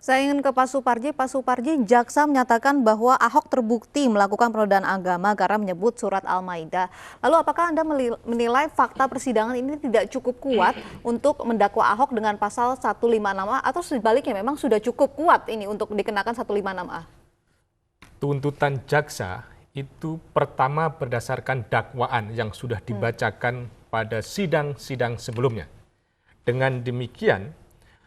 Saya ingin ke Pak Suparji. Pak Suparji, jaksa menyatakan bahwa Ahok terbukti melakukan penodaan agama karena menyebut surat Al-Maidah. Lalu apakah Anda menilai fakta persidangan ini tidak cukup kuat untuk mendakwa Ahok dengan pasal 156A atau sebaliknya memang sudah cukup kuat ini untuk dikenakan 156A? Tuntutan jaksa itu pertama berdasarkan dakwaan yang sudah dibacakan pada sidang-sidang sebelumnya. Dengan demikian,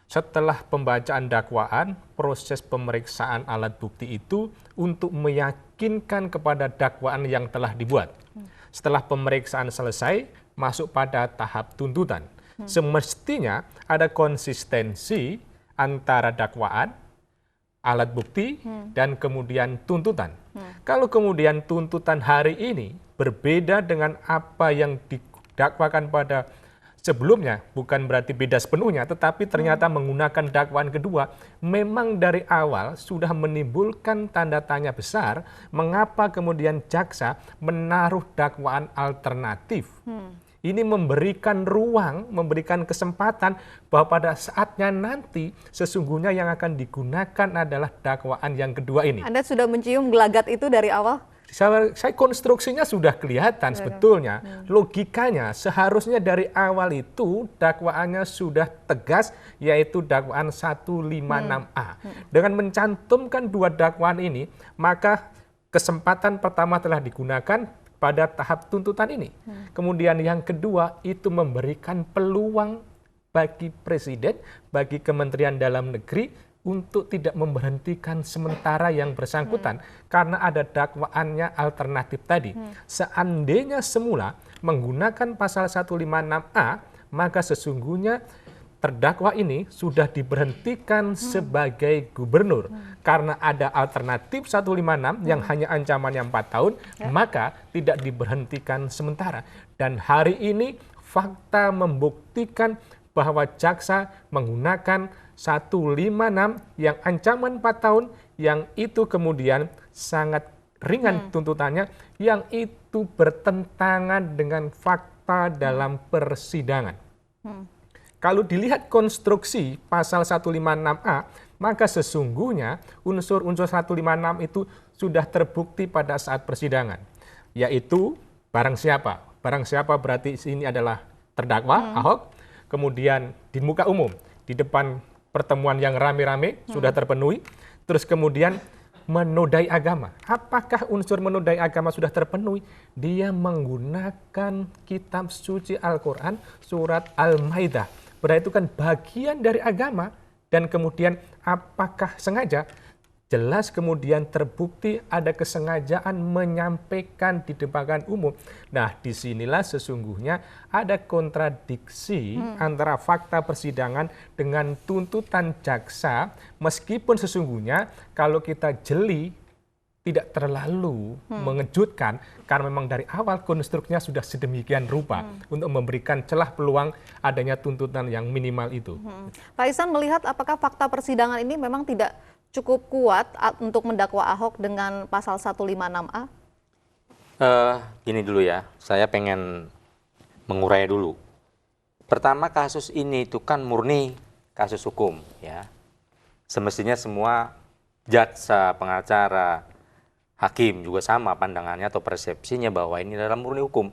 setelah pembacaan dakwaan, proses pemeriksaan alat bukti itu untuk meyakinkan kepada dakwaan yang telah dibuat. Setelah pemeriksaan selesai, masuk pada tahap tuntutan. Semestinya ada konsistensi antara dakwaan, alat bukti, dan kemudian tuntutan. Kalau kemudian tuntutan hari ini berbeda dengan apa yang didakwakan pada sebelumnya, bukan berarti beda sepenuhnya, tetapi ternyata menggunakan dakwaan kedua, memang dari awal sudah menimbulkan tanda tanya besar mengapa kemudian jaksa menaruh dakwaan alternatif. Ini memberikan ruang, memberikan kesempatan bahwa pada saatnya nanti sesungguhnya yang akan digunakan adalah dakwaan yang kedua ini. Anda sudah mencium gelagat itu dari awal? Saya konstruksinya sudah kelihatan sebetulnya. Logikanya seharusnya dari awal itu dakwaannya sudah tegas, yaitu dakwaan 156A. Dengan mencantumkan dua dakwaan ini, maka kesempatan pertama telah digunakan pada tahap tuntutan ini. Kemudian yang kedua itu memberikan peluang bagi Presiden, bagi Kementerian Dalam Negeri untuk tidak memberhentikan sementara yang bersangkutan karena ada dakwaannya alternatif tadi. Seandainya semula menggunakan pasal 156A, maka sesungguhnya terdakwa ini sudah diberhentikan sebagai gubernur. Karena ada alternatif 156 yang hanya ancamannya 4 tahun, maka tidak diberhentikan sementara. Dan hari ini fakta membuktikan bahwa jaksa menggunakan 156 yang ancaman 4 tahun, yang itu kemudian sangat ringan tuntutannya, yang itu bertentangan dengan fakta dalam persidangan. Kalau dilihat konstruksi pasal 156A, maka sesungguhnya unsur-unsur 156 itu sudah terbukti pada saat persidangan, yaitu barang siapa. Barang siapa berarti ini adalah terdakwa, Ahok, kemudian di muka umum, di depan pertemuan yang rame-rame sudah terpenuhi, terus kemudian menodai agama. Apakah unsur menodai agama sudah terpenuhi? Dia menggunakan kitab suci Al-Quran, surat Al-Maidah. Berarti itu kan bagian dari agama, dan kemudian apakah sengaja? Jelas kemudian terbukti ada kesengajaan menyampaikan di depan umum. Nah, disinilah sesungguhnya ada kontradiksi antara fakta persidangan dengan tuntutan jaksa, meskipun sesungguhnya kalau kita jeli tidak terlalu mengejutkan karena memang dari awal konstruksinya sudah sedemikian rupa untuk memberikan celah peluang adanya tuntutan yang minimal itu. Pak Ihsan melihat apakah fakta persidangan ini memang tidak cukup kuat untuk mendakwa Ahok dengan pasal 156A? Gini dulu ya, saya pengen mengurai dulu. Pertama, kasus ini itu kan murni kasus hukum, ya. Semestinya semua jaksa, pengacara, hakim juga sama pandangannya atau persepsinya bahwa ini adalah murni hukum.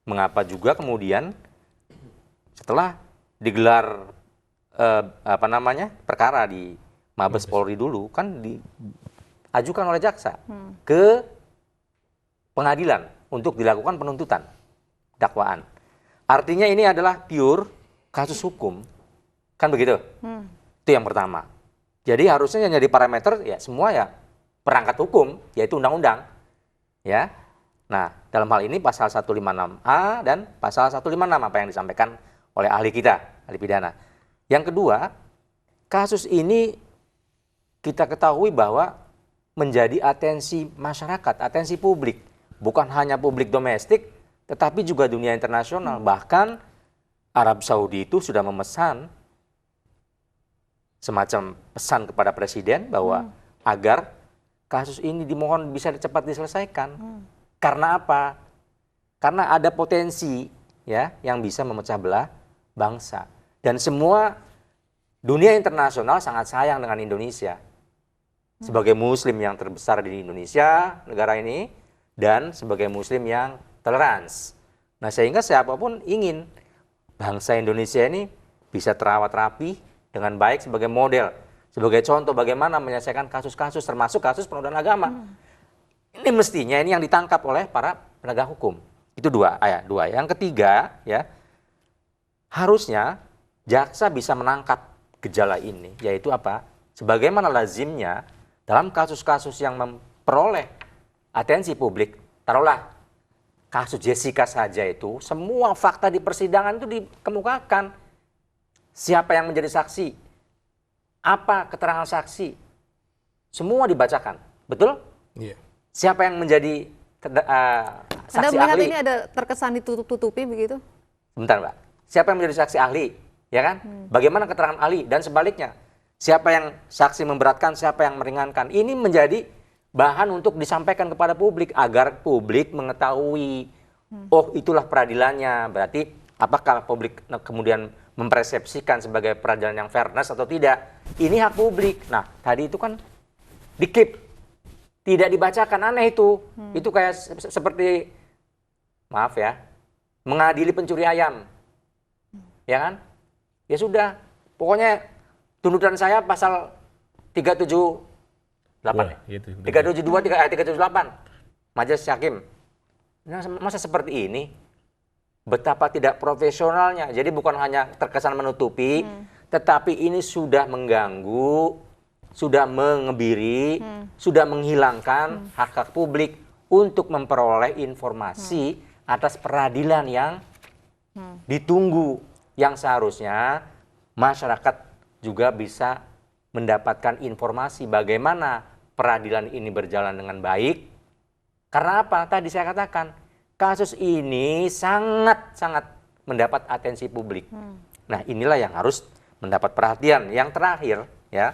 Mengapa juga kemudian setelah digelar perkara di Mabes Polri dulu kan diajukan oleh jaksa ke pengadilan untuk dilakukan penuntutan dakwaan. Artinya ini adalah pure kasus hukum, kan begitu? Itu yang pertama. Jadi harusnya yang jadi parameter ya semua ya perangkat hukum, yaitu undang-undang, ya. Nah, dalam hal ini pasal 156A dan pasal 156 apa yang disampaikan oleh ahli kita, ahli pidana. Yang kedua, kasus ini kita ketahui bahwa menjadi atensi masyarakat, atensi publik. Bukan hanya publik domestik, tetapi juga dunia internasional. Bahkan Arab Saudi itu sudah memesan semacam pesan kepada Presiden bahwa agar kasus ini dimohon bisa cepat diselesaikan. Karena apa? Karena ada potensi ya yang bisa memecah belah bangsa. Dan semua dunia internasional sangat sayang dengan Indonesia. Sebagai muslim yang terbesar di Indonesia, negara ini, dan sebagai muslim yang tolerans. Nah, sehingga siapapun ingin bangsa Indonesia ini bisa terawat rapi dengan baik sebagai model, sebagai contoh bagaimana menyelesaikan kasus-kasus termasuk kasus penodaan agama. Ini mestinya ini yang ditangkap oleh para penegak hukum. Itu dua. Yang ketiga, ya, harusnya jaksa bisa menangkap gejala ini, yaitu apa? Sebagaimana lazimnya dalam kasus-kasus yang memperoleh atensi publik, taruhlah kasus Jessica saja itu, semua fakta di persidangan itu dikemukakan. Siapa yang menjadi saksi? Apa keterangan saksi? Semua dibacakan. Betul? Iya. Siapa yang menjadi Anda saksi melihat ahli? ini ada terkesan ditutup-tutupi begitu? Bentar, Mbak. Siapa yang menjadi saksi ahli? Ya kan? Bagaimana keterangan ahli? Dan sebaliknya. Siapa yang saksi memberatkan, siapa yang meringankan. Ini menjadi bahan untuk disampaikan kepada publik agar publik mengetahui, oh itulah peradilannya. Berarti apakah publik kemudian mempersepsikan sebagai peradilan yang fairness atau tidak? Ini hak publik. Nah, tadi itu kan dikip, tidak dibacakan, aneh itu. Itu kayak seperti, maaf ya, mengadili pencuri ayam. Ya kan? Ya sudah, pokoknya tuntutan saya pasal 378 Wah, ya? itu, 372, 378 Majelis Hakim. Nah, masa seperti ini? Betapa tidak profesionalnya. Jadi bukan hanya terkesan menutupi, tetapi ini sudah mengganggu, sudah mengebiri, sudah menghilangkan hak-hak publik untuk memperoleh informasi atas peradilan yang ditunggu, yang seharusnya masyarakat juga bisa mendapatkan informasi bagaimana peradilan ini berjalan dengan baik. Karena apa? Tadi saya katakan, kasus ini sangat-sangat mendapat atensi publik. Nah, inilah yang harus mendapat perhatian. Yang terakhir, ya,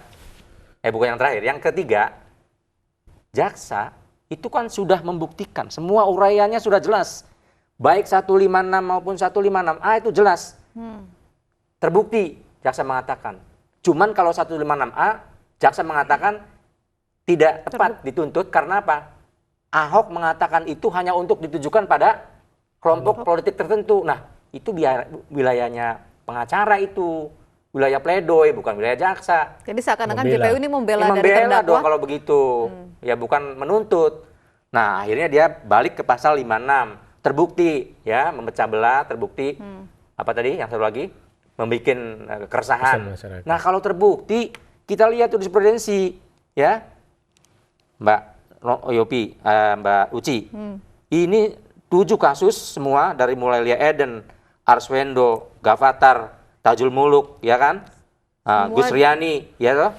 bukan yang terakhir, yang ketiga, jaksa itu kan sudah membuktikan, semua uraiannya sudah jelas. Baik 156 maupun 156A itu jelas. Terbukti, jaksa mengatakan. Cuman kalau 156A, jaksa mengatakan tidak tepat dituntut karena apa? Ahok mengatakan itu hanya untuk ditujukan pada kelompok politik tertentu. Nah, itu wilayahnya pengacara itu, wilayah pledoi, bukan wilayah jaksa. Jadi seakan-akan Membela. JPU ini membela dari Membela terdakwa. dong kalau begitu. Ya bukan menuntut. Nah, akhirnya dia balik ke pasal 56. Terbukti, ya, memecah belah, terbukti. Apa tadi yang satu lagi? Membuat keresahan. Masyarakat. Nah, kalau terbukti, kita lihat jurisprudensi, ya, Mbak Yopi, Mbak Uci. Ini 7 kasus semua dari mulai Lia Eden, Arswendo, Gavatar, Tajul Muluk, ya kan? Gus Riani, ya toh?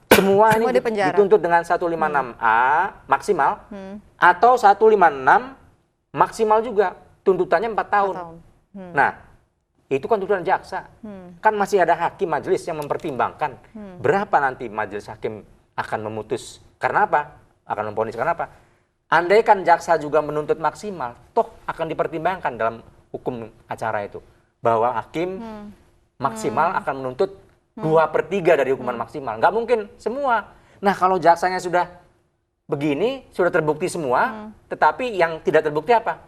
Semua ini di penjara. dituntut dengan 156A maksimal atau 156 maksimal juga. Tuntutannya 4 tahun. Nah, itu kan tuntutan jaksa. Kan masih ada hakim majelis yang mempertimbangkan berapa nanti majelis hakim akan memutus. Karena apa? Akan memvonis. Karena apa? Andai kan jaksa juga menuntut maksimal, toh akan dipertimbangkan dalam hukum acara itu. Bahwa hakim maksimal akan menuntut 2/3 dari hukuman maksimal. Nggak mungkin semua. Nah, kalau jaksanya sudah begini, sudah terbukti semua, tetapi yang tidak terbukti apa?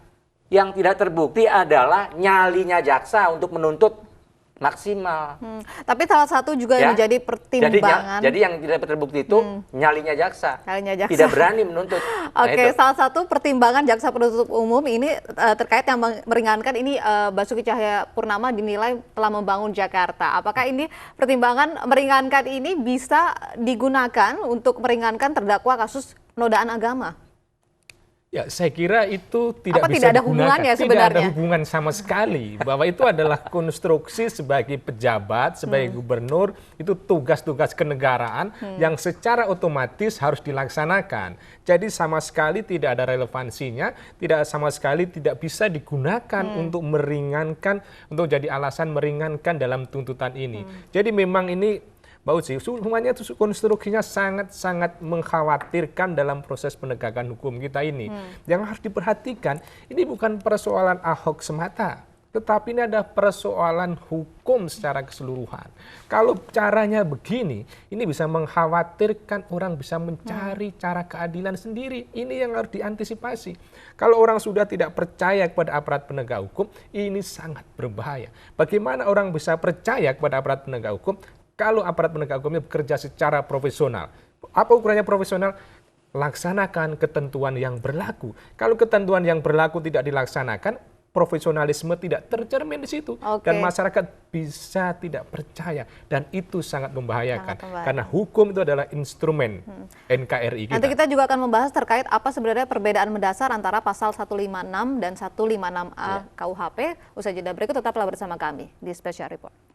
Yang tidak terbukti adalah nyalinya jaksa untuk menuntut maksimal. Tapi salah satu juga yang menjadi pertimbangan. Jadi yang tidak terbukti itu nyalinya jaksa. Nyalinya jaksa. Tidak berani menuntut. Oke, Nah, salah satu pertimbangan jaksa penuntut umum ini terkait yang meringankan ini Basuki Cahayapurnama dinilai telah membangun Jakarta. Apakah ini pertimbangan meringankan ini bisa digunakan untuk meringankan terdakwa kasus penodaan agama? Ya, saya kira itu tidak Apa bisa tidak ada digunakan. hubungannya Tidak ada sebenarnya? hubungan sama sekali. Bahwa itu adalah konstruksi sebagai pejabat, sebagai gubernur, itu tugas-tugas kenegaraan yang secara otomatis harus dilaksanakan. Jadi sama sekali tidak ada relevansinya, tidak sama sekali tidak bisa digunakan untuk meringankan, untuk jadi alasan meringankan dalam tuntutan ini. Jadi memang ini Mbak Uci, semuanya itu konstruksinya sangat-sangat mengkhawatirkan dalam proses penegakan hukum kita ini. Yang harus diperhatikan, ini bukan persoalan Ahok semata. Tetapi ini ada persoalan hukum secara keseluruhan. Kalau caranya begini, ini bisa mengkhawatirkan orang bisa mencari cara keadilan sendiri. Ini yang harus diantisipasi. Kalau orang sudah tidak percaya kepada aparat penegak hukum, ini sangat berbahaya. Bagaimana orang bisa percaya kepada aparat penegak hukum kalau aparat penegak hukumnya bekerja secara profesional? Apa ukurannya profesional? Laksanakan ketentuan yang berlaku. Kalau ketentuan yang berlaku tidak dilaksanakan, profesionalisme tidak tercermin di situ. Dan masyarakat bisa tidak percaya. Dan itu sangat membahayakan. Karena hukum itu adalah instrumen NKRI kita. Nanti kita juga akan membahas terkait apa sebenarnya perbedaan mendasar antara pasal 156 dan 156A KUHP. Usai jeda berikut tetaplah bersama kami di Special Report.